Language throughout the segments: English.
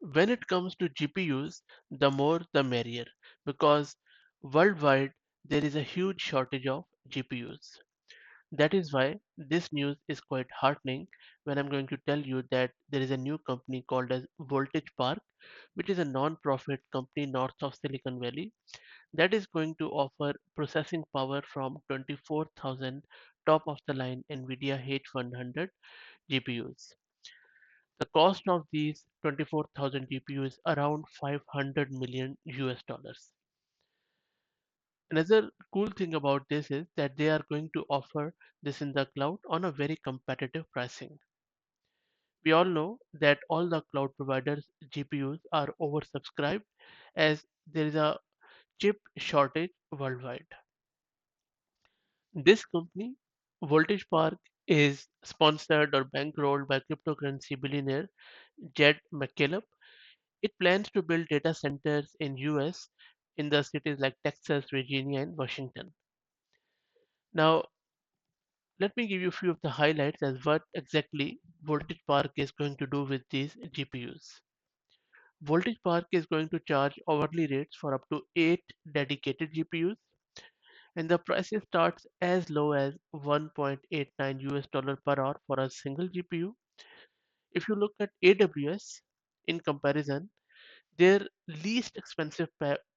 When it comes to GPUs, the more the merrier, because worldwide there is a huge shortage of GPUs. That is why this news is quite heartening when I'm going to tell you that there is a new company called as Voltage Park, which is a non-profit company north of Silicon Valley that is going to offer processing power from 24,000 top of the line NVIDIA H100 GPUs. The cost of these 24,000 GPUs is around 500 million US dollars. Another cool thing about this is that they are going to offer this in the cloud on a very competitive pricing. We all know that all the cloud providers GPUs are oversubscribed as there is a chip shortage worldwide. This company, Voltage Park, is sponsored or bankrolled by cryptocurrency billionaire Jed McCaleb. It plans to build data centers in US in the cities like Texas, Virginia, and Washington. Now, let me give you a few of the highlights as what exactly Voltage Park is going to do with these GPUs. Voltage Park is going to charge hourly rates for up to 8 dedicated GPUs, and the prices starts as low as 1.89 US dollar per hour for a single GPU. If you look at AWS in comparison, their least expensive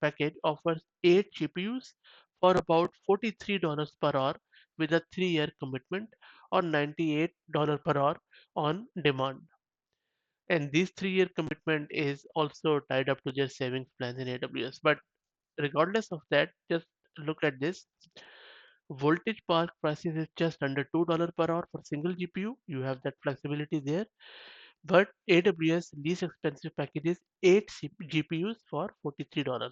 package offers 8 GPUs for about $43 per hour with a 3-year commitment or $98 per hour on demand. And this 3-year commitment is also tied up to their savings plans in AWS. But regardless of that, just look at this. Voltage Park prices is just under $2 per hour for single GPU. You have that flexibility there. But AWS least expensive package is 8 GPUs for $43.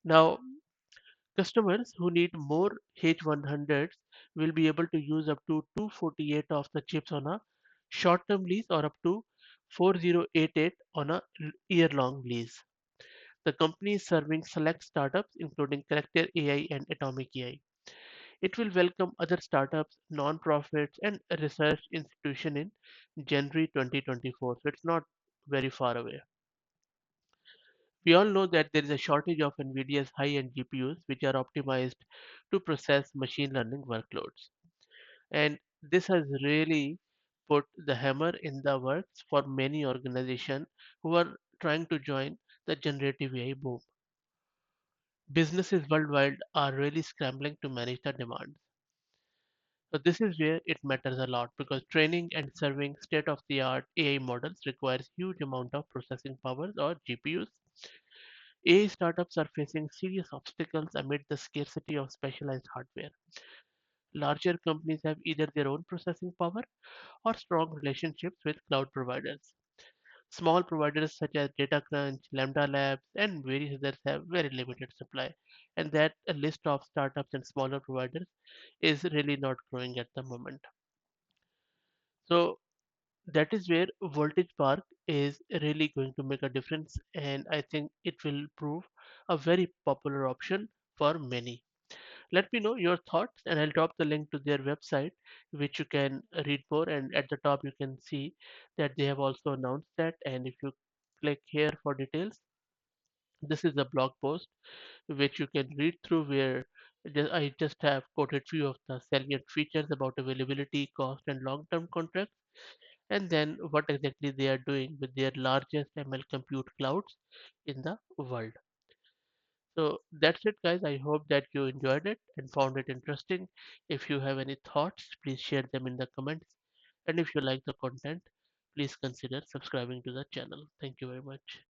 Now, customers who need more H100s will be able to use up to 248 of the chips on a short-term lease or up to 4088 on a year-long lease. The company is serving select startups including Character AI and Atomic AI. It will welcome other startups, non-profits, and research institution in January 2024. So it's not very far away. We all know that there is a shortage of NVIDIA's high-end GPUs, which are optimized to process machine learning workloads. And this has really put the hammer in the works for many organizations who are trying to join the generative AI boom. Businesses worldwide are really scrambling to manage the demand. So this is where it matters a lot because training and serving state-of-the-art AI models requires huge amount of processing power or GPUs. AI startups are facing serious obstacles amid the scarcity of specialized hardware. Larger companies have either their own processing power or strong relationships with cloud providers. Small providers such as DataCrunch, Lambda Labs, and various others have very limited supply, and that a list of startups and smaller providers is really not growing at the moment. So that is where Voltage Park is really going to make a difference, and I think it will prove a very popular option for many. Let me know your thoughts, and I'll drop the link to their website, which you can read more. And at the top, you can see that they have also announced that. And if you click here for details, this is a blog post which you can read through where I just have quoted few of the salient features about availability, cost, and long-term contracts, and then what exactly they are doing with their largest ML compute clouds in the world. So that's it, guys. I hope that you enjoyed it and found it interesting. If you have any thoughts, please share them in the comments. And if you like the content, please consider subscribing to the channel. Thank you very much.